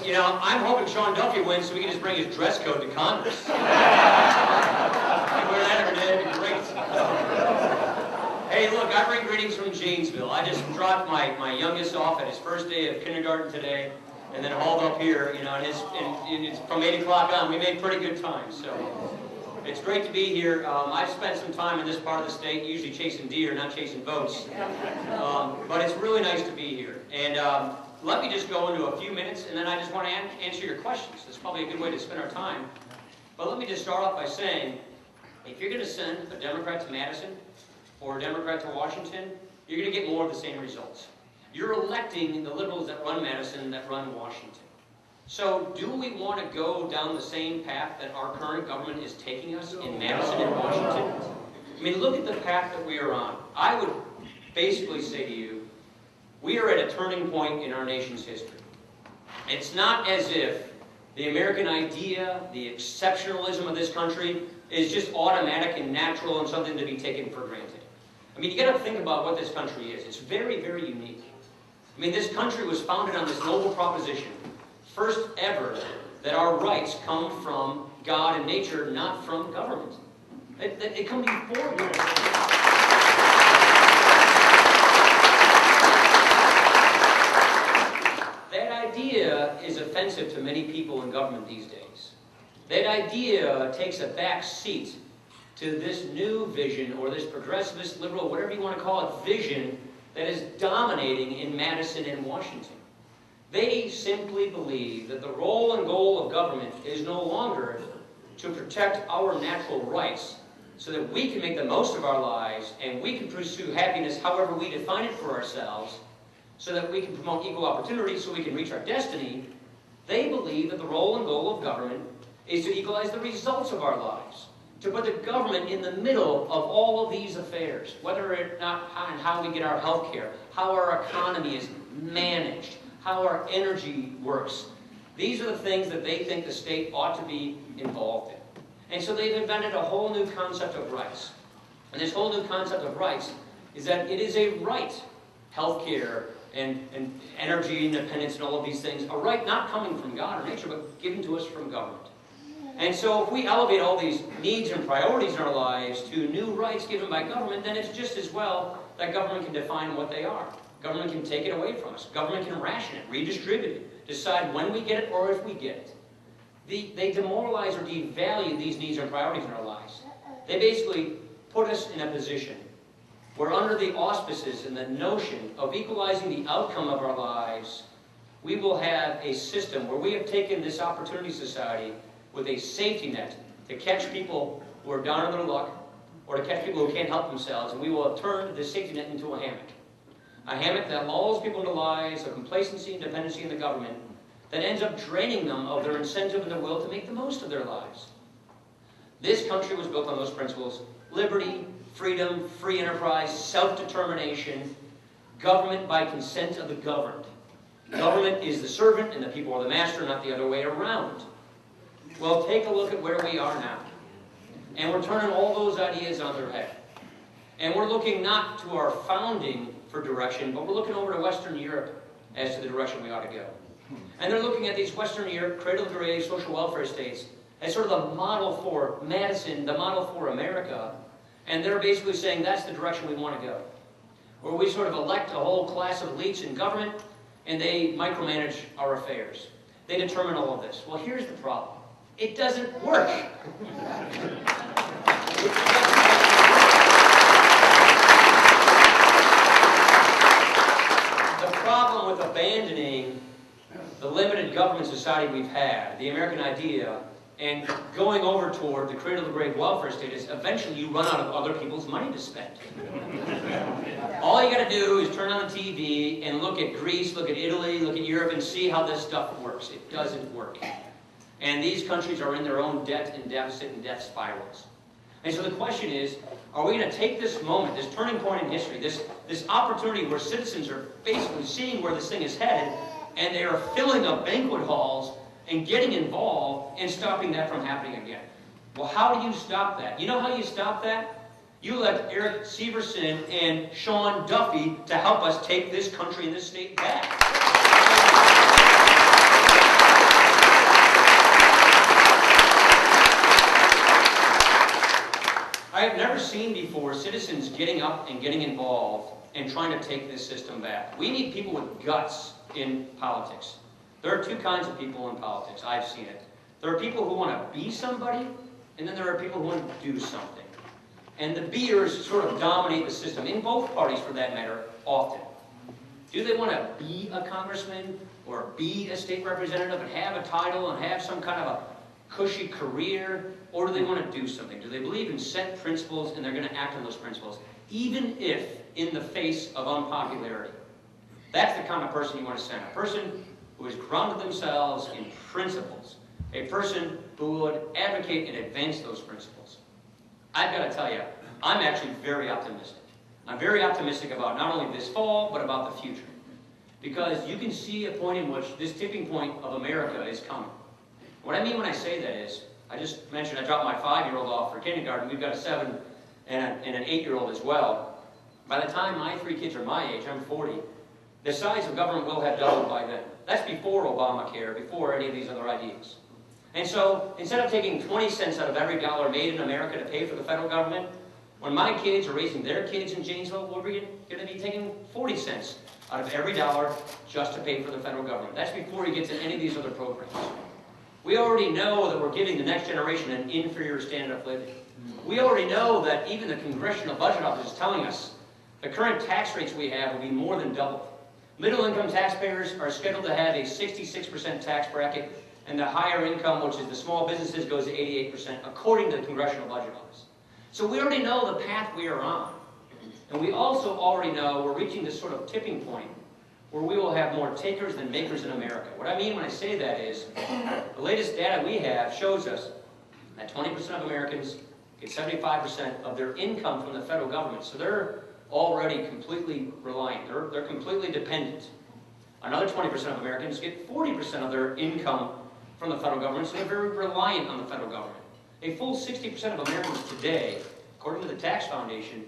Because, you know, I'm hoping Sean Duffy wins so we can just bring his dress code to Congress. Wear that every day, that'd be great. Hey, look, I bring greetings from Janesville. I just dropped my youngest off at his first day of kindergarten today, and then hauled up here, you know, and it's from 8 o'clock on. We made pretty good time, so it's great to be here. I've spent some time in this part of the state, usually chasing deer, not chasing votes. But it's really nice to be here. And let me just go into a few minutes, and then I just want to answer your questions. That's probably a good way to spend our time. But let me just start off by saying, if you're going to send a Democrat to Madison or a Democrat to Washington, you're going to get more of the same results. You're electing the liberals that run Madison, that run Washington. So do we want to go down the same path that our current government is taking us in Madison and Washington? I mean, look at the path that we are on. I would basically say to you, we are at a turning point in our nation's history. It's not as if the American idea, the exceptionalism of this country, is just automatic and natural and something to be taken for granted. I mean, you got to think about what this country is. It's very, very unique. I mean, this country was founded on this noble proposition, first ever, that our rights come from God and nature, not from government. They come before God. That idea is offensive to many people in government these days. That idea takes a back seat to this new vision, or this progressivist, liberal, whatever you want to call it, vision that is dominating in Madison and Washington. They simply believe that the role and goal of government is no longer to protect our natural rights so that we can make the most of our lives and we can pursue happiness however we define it for ourselves, so that we can promote equal opportunity so we can reach our destiny. They believe that the role and goal of government is to equalize the results of our lives, to put the government in the middle of all of these affairs, whether or not how we get our health care, how our economy is managed, how our energy works. These are the things that they think the state ought to be involved in. And so they've invented a whole new concept of rights. And this whole new concept of rights is that it is a right, health care and energy independence and all of these things, a right not coming from God or nature, but given to us from government. And so if we elevate all these needs and priorities in our lives to new rights given by government, then it's just as well that government can define what they are. Government can take it away from us. Government can ration it, redistribute it, decide when we get it or if we get it. They demoralize or devalue these needs and priorities in our lives. They basically put us in a position where, under the auspices and the notion of equalizing the outcome of our lives, we will have a system where we have taken this opportunity society with a safety net to catch people who are down on their luck, or to catch people who can't help themselves, and we will have turned this safety net into a hammock. A hammock that lulls people into lives of complacency and dependency in the government, that ends up draining them of their incentive and their will to make the most of their lives. This country was built on those principles: liberty, freedom, free enterprise, self-determination, government by consent of the governed. Government is the servant and the people are the master, not the other way around. Well, take a look at where we are now. And we're turning all those ideas on their head. And we're looking not to our founding for direction, but we're looking over to Western Europe as to the direction we ought to go. And they're looking at these Western Europe cradle-to-grave social welfare states as sort of the model for Madison, the model for America. And they're basically saying that's the direction we want to go, where we sort of elect a whole class of elites in government, and they micromanage our affairs. They determine all of this. Well, here's the problem. It doesn't work. The problem with abandoning the limited government society we've had, the American idea, and going over toward the cradle-to-grave welfare state is eventually you run out of other people's money to spend. All you got to do is turn on the TV and look at Greece, look at Italy, look at Europe, and see how this stuff works. It doesn't work. And these countries are in their own debt and deficit and death spirals. And so the question is, are we going to take this moment, this turning point in history, this opportunity where citizens are basically seeing where this thing is headed, and they are filling up banquet halls and getting involved and stopping that from happening again? Well, how do you stop that? You know how you stop that? You let Erik Severson and Sean Duffy to help us take this country and this state back. I have never seen before citizens getting up and getting involved and trying to take this system back. We need people with guts in politics. There are two kinds of people in politics. I've seen it. There are people who want to be somebody, and then there are people who want to do something. And the beers sort of dominate the system, in both parties for that matter, often. Do they want to be a congressman or be a state representative and have a title and have some kind of a cushy career, or do they want to do something? Do they believe in set principles and they're going to act on those principles, even if in the face of unpopularity? That's the kind of person you want to send. A person who has grounded themselves in principles. A person who would advocate and advance those principles. I've got to tell you, I'm actually very optimistic. I'm very optimistic about not only this fall, but about the future. Because you can see a point in which this tipping point of America is coming. What I mean when I say that is, I just mentioned I dropped my 5-year-old off for kindergarten. We've got a 7 and an 8-year-old as well. By the time my 3 kids are my age, I'm 40, the size of government will have doubled by then. That's before Obamacare, before any of these other ideas. And so, instead of taking 20 cents out of every dollar made in America to pay for the federal government, when my kids are raising their kids in Janesville, we're going to be taking 40 cents out of every dollar just to pay for the federal government. That's before he gets in any of these other programs. We already know that we're giving the next generation an inferior standard of living. We already know that even the Congressional Budget Office is telling us the current tax rates we have will be more than double. Middle-income taxpayers are scheduled to have a 66% tax bracket, and the higher income, which is the small businesses, goes to 88%, according to the Congressional Budget Office. So we already know the path we are on. And we also already know we're reaching this sort of tipping point where we will have more takers than makers in America. What I mean when I say that is, the latest data we have shows us that 20% of Americans get 75% of their income from the federal government. So they're already completely reliant. They're completely dependent. Another 20% of Americans get 40% of their income from the federal government, so they're very reliant on the federal government. A full 60% of Americans today, according to the Tax Foundation,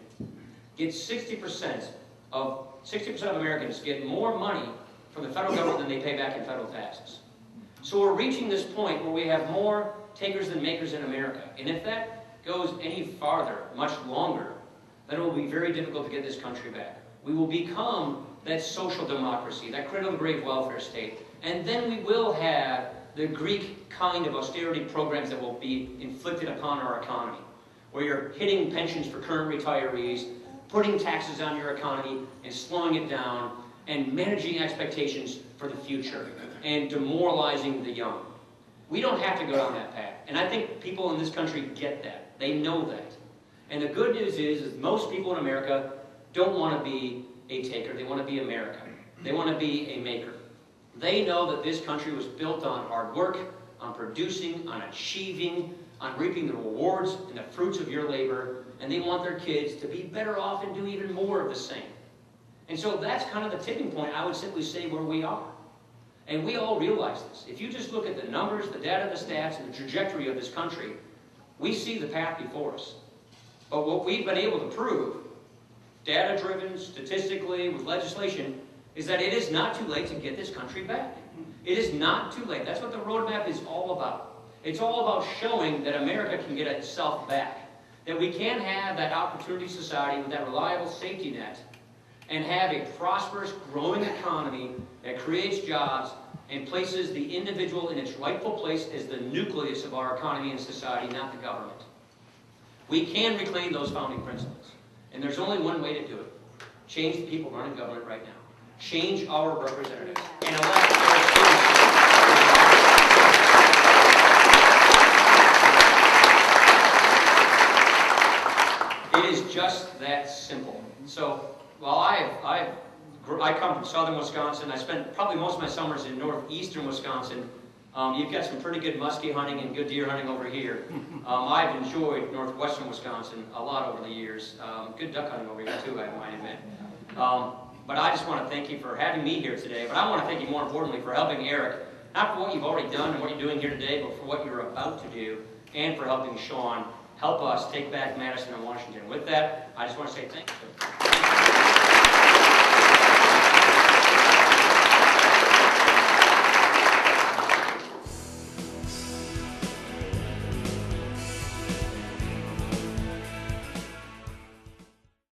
get 60% of Americans get more money from the federal government than they pay back in federal taxes. So we're reaching this point where we have more takers than makers in America. And if that goes any farther, much longer, then it will be very difficult to get this country back. We will become that social democracy, that cradle-to-grave welfare state, and then we will have the Greek kind of austerity programs that will be inflicted upon our economy, where you're hitting pensions for current retirees, putting taxes on your economy and slowing it down, and managing expectations for the future, and demoralizing the young. We don't have to go down that path. And I think people in this country get that. They know that. And the good news is most people in America don't want to be a taker. They want to be America. They want to be a maker. They know that this country was built on hard work, on producing, on achieving, on reaping the rewards and the fruits of your labor, and they want their kids to be better off and do even more of the same. And so that's kind of the tipping point, I would simply say, where we are. And we all realize this. If you just look at the numbers, the data, the stats, and the trajectory of this country, we see the path before us. But what we've been able to prove, data-driven, statistically, with legislation, is that it is not too late to get this country back. It is not too late. That's what the roadmap is all about. It's all about showing that America can get itself back. That we can have that opportunity society with that reliable safety net and have a prosperous, growing economy that creates jobs and places the individual in its rightful place as the nucleus of our economy and society, not the government. We can reclaim those founding principles. And there's only one way to do it. Change the people running government right now. Change our representatives. And elect our citizens. It is just that simple. So, while I come from southern Wisconsin. I spent probably most of my summers in northeastern Wisconsin. You've got some pretty good muskie hunting and good deer hunting over here. I've enjoyed northwestern Wisconsin a lot over the years. Good duck hunting over here too, I might admit. But I just want to thank you for having me here today. But I want to thank you more importantly for helping Erik, not for what you've already done and what you're doing here today, but for what you're about to do, and for helping Sean help us take back Madison and Washington. With that, I just want to say thank you.